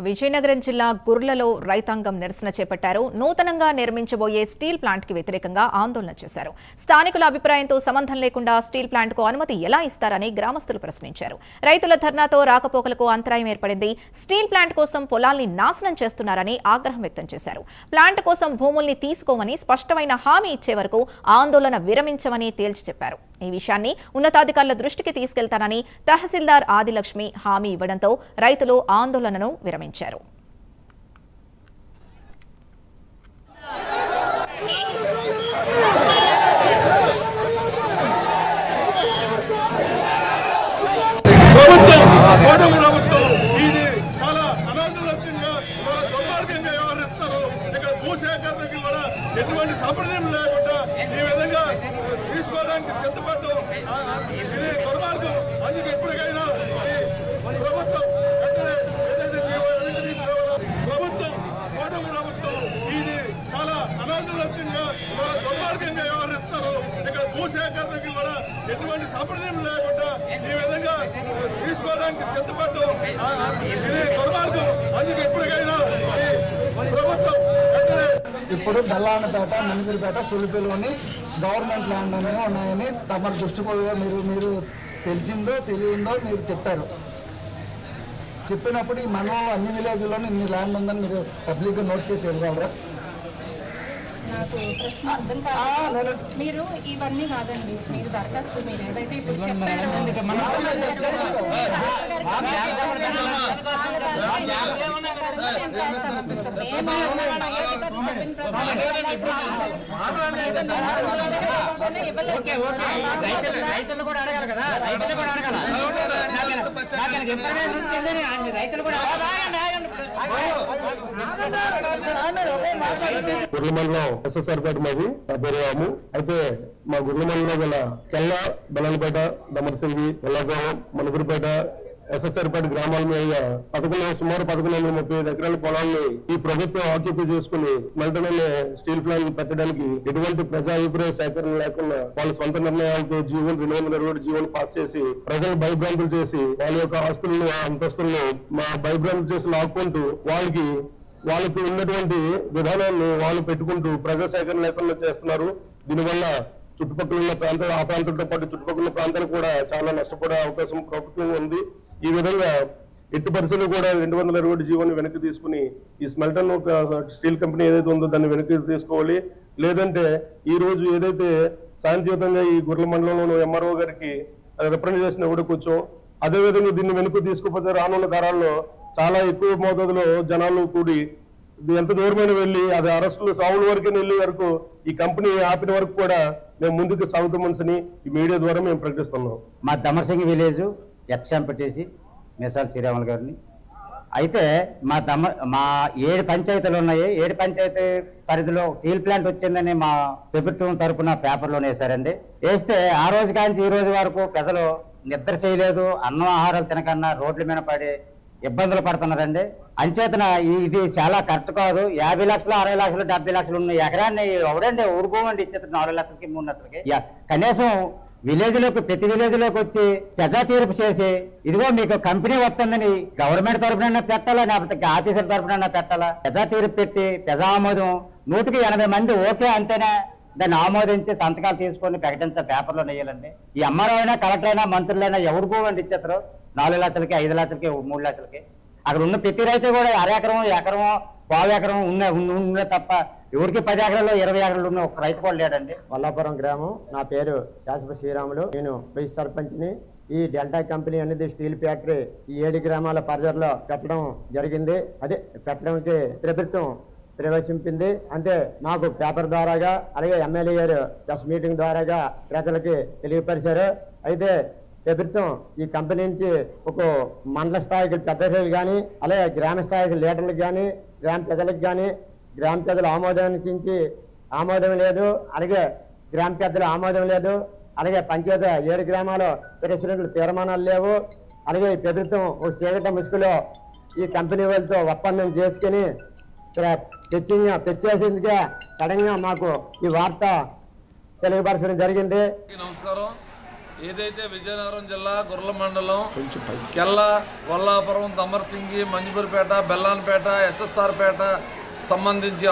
విజయనగరం జిల్లా గుర్లలో రైతాంగం నిరసన చేపట్టారు. నూతనంగా నిర్మించబోయే స్టీల్ ప్లాంట్ కి వ్యతిరేకంగా ఆందోళన చేశారు. స్థానికుల అభిప్రాయంతో సంబంధం లేకుండా స్టీల్ ప్లాంట్ కు అనుమతి ఎలా ఇస్తారని గ్రామస్తులు ప్రశ్నించారు. రైతుల ధర్నాతో రాకపోకలకు అంతరాయం ఏర్పడింది. స్టీల్ ప్లాంట్ కోసం పొలాల్ని నాశనం చేస్తున్నారని ఆగ్రహం వ్యక్తం చేశారు. ప్లాంట్ కోసం భూముల్ని తీసుకోమని స్పష్టమైన హామీ ఇచ్చే వరకు ఆందోళన విరమించమని తేల్చి చెప్పారు. ఈ విషయాన్ని ఉన్నతాధికారుల దృష్టికి తీసుకెళ్తానని తహసీల్దార్ ఆదిలక్ష్మి హామీ ఇవ్వడంతో రైతులు ఆందోళనను విరమించారు. ఎటువంటి సంప్రదాయం లేకుండా ఈ విధంగా తీసుకోవడానికి సిద్ధపడ్డు ఇది దుర్మార్గం. అందుకే ఎప్పటికైనా ఈ ప్రభుత్వం ఏదైతే తీసుకోవాలో ప్రభుత్వం ఇది చాలా అనాదరతంగా దుర్మార్గంగా వ్యవహరిస్తారు. ఇక్కడ భూసేకరణకి కూడా ఎటువంటి సంప్రదాయం లేకుండా ఈ విధంగా తీసుకోవడానికి సిద్ధపడ్డు ఇది దుర్మార్గం. అందుకే ఎప్పటికైనా ఈ ప్రభుత్వం ఇప్పుడు బెల్లానపేట, మణిగిరిపేట, సులిపిలోని గవర్నమెంట్ ల్యాండ్ అనేవి ఉన్నాయని తమ దృష్టికి మీరు తెలిసిందో తెలియందో మీరు చెప్పారు. చెప్పినప్పుడు ఈ మనం అన్ని విలేజ్లోనే ఇన్ని ల్యాండ్ ఉందని మీరు పబ్లిక్గా నోట్ చేసి ఇవ్వగలరా? నాకు ప్రశ్న అర్థం కాదు. మీరు ఇవన్నీ కాదండి, మీరు దరఖాస్తు మీరు ఏదైతే ఇప్పుడు చెప్పారో రైతులు కూడా అడగాలి కదా, రైతులు కూడా అడగాలి. రైతులు కూడా గుర్ల మండలం ఎస్ఎస్ఆర్పేట మాది పేరు. అయితే మా గుర్ల మండలం గల కెల్ల, బెల్లంపేట, దమరసింగి, ఎల్లగాం, మణిగిరిపేట, ఎస్ఎస్ఆర్పేట గ్రామాల మీద సుమారు 1135 ఎకరాల పొలాన్ని ఈ ప్రభుత్వం ఆక్యుపై చేసుకుని స్మెల్టర్ అనే స్టీల్ ప్లాంట్ పెట్టడానికి ఎటువంటి ప్రజా అభిప్రాయ సేకరణ లేకుండా వాళ్ళ సొంత నిర్ణయాలతో జీవోలు 227 జీవోలు పాస్ చేసి ప్రజలు భయభ్రాంతులు చేసి వాళ్ళ యొక్క ఆస్తులను అంతస్తులను భయభ్రాంతులు చేసి లాక్కుంటూ వాళ్ళకి ఉన్నటువంటి విధానాన్ని వాళ్ళు పెట్టుకుంటూ ప్రజా సేకరణ లేకుండా చేస్తున్నారు. దీనివల్ల చుట్టుపక్కల ఉన్న ప్రాంతాలు, ఆ ప్రాంతాలతో పాటు చుట్టుపక్కల ప్రాంతాలు కూడా చాలా నష్టపోయే అవకాశం ప్రభుత్వం ఉంది. ఈ విధంగా ఎట్టి పరిస్థితులు కూడా 227 జీవోని వెనక్కి తీసుకుని ఈ స్మెల్టన్ స్టీల్ కంపెనీ ఏదైతే ఉందో దాన్ని వెనక్కి తీసుకోవాలి. లేదంటే ఈ రోజు ఏదైతే శాంతియుతంగా ఈ గుర్ల మండలంలో ఎంఆర్ఓ గారికి రిప్రజెంటేషన్ కూడా కూర్చో, అదేవిధంగా దీన్ని వెనక్కి తీసుకుపోతే రానున్న తరాల్లో చాలా ఎక్కువ మోతాదులో జనాలు కూడి ఎంత దూరమైన వెళ్ళి అది అరెస్టులు సావుల వరకు వెళ్ళే వరకు ఈ కంపెనీ ఆపిన వరకు కూడా మేము ముందుకు సాగుతామని ఈ మీడియా ద్వారా మేము ప్రకటిస్తున్నాం. మా దమరసింగి విలేజ్ ఎక్స్ఎంపీటీసీ మిసాల్ శ్రీరాములు గారిని. అయితే మా 7 పంచాయతీలు ఉన్నాయి. 7 పంచాయతీ పరిధిలో స్టీల్ ప్లాంట్ వచ్చిందని మా ప్రభుత్వం తరఫున పేపర్లోనే వేశారండి. వేస్తే ఆ రోజు కాంచి ఈ రోజు వరకు ప్రజలు నిద్ర చేయలేదు, అన్నం ఆహారాలు తినకన్నా రోడ్ల మీద పడి ఇబ్బందులు పడుతున్నారండి. అంచేతన ఇది చాలా కరెక్ట్ కాదు. 50 లక్షలు, 60 లక్షలు, 70 లక్షలు ఉన్న ఎకరాన్ని ఎవడండి ఊరుకోమండి ఇచ్చేది 4 లక్షలకి 3 లక్షలకి. కనీసం ప్రతి విలేజ్ లోకి వచ్చి ప్రజా తీర్పు చేసి ఇదిగో మీకు కంపెనీ వస్తుందని గవర్నమెంట్ తరఫున పెట్టాలా, లేకపోతే ఆఫీసర్ తరఫున పెట్టాలా, ప్రజా తీర్పు పెట్టి ప్రజా ఆమోదం 100కి 80 మంది ఓకే అంటేనే దాన్ని ఆమోదించి సంతకాలు తీసుకొని ప్రకటించే పేపర్లో నెయ్యాలండి. ఈ ఎంఆర్ఓ అయినా, కలెక్టర్ అయినా, మంత్రులైనా ఎవరికో అండి ఇచ్చేస్తారు 4 లక్షలకి, 5 లక్షలకి, 3 లక్షలకి. అక్కడ ఉన్న ప్రతి రైతు కూడా ఎకరమో, పావు ఎకరం ఉన్న తప్ప ఎవరికి 10 ఎకరాలు, 20 ఎకరాలు ఉన్న ఒక రైతు కూడా లేడండి. వల్లాపురం గ్రామం. నా పేరు శాశ్వత శ్రీరాములు. నేను వైస్ సర్పంచ్ని. ఈ డెల్టా కంపెనీ అనేది స్టీల్ ఫ్యాక్టరీ ఈ 7 గ్రామాల పరిధిలో పెట్టడం జరిగింది. అదే పెట్టడానికి ప్రభుత్వం ప్రవేశింపింది. అంటే మాకు పేపర్ ద్వారాగా, అలాగే ఎమ్మెల్యే గారు ప్రెస్ మీటింగ్ ద్వారాగా ప్రజలకి తెలియపరిచారు. అయితే ప్రభుత్వం ఈ కంపెనీ నుంచి ఒక మండల స్థాయికి పెద్దలు కానీ, అలాగే గ్రామ స్థాయికి లీడర్లకు కానీ, గ్రామ ప్రజలకు కానీ, గ్రామ పెద్దల ఆమోదం లేదు, అలాగే గ్రామ పెద్దల ఆమోదం లేదు, అలాగే పంచాయతీ 7 గ్రామాల ప్రెసిడెంట్లు తీర్మానాలు లేవు. అలాగే ఈ ప్రభుత్వం ఒక చీకట ముసుగులో ఈ కంపెనీ వాళ్ళతో ఒప్పందం చేసుకుని తెచ్చేసిందిగా సడన్ గా మాకు ఈ వార్త తెలియపరచడం జరిగింది. నమస్కారం. ఏదైతే విజయనగరం జిల్లా గుర్ల మండలం కెల్ల, కొల్లాపురం, దమర్సింగి, మంజుపూరిపేట, బెల్లాన్పేట, SSR పేట సంబంధించి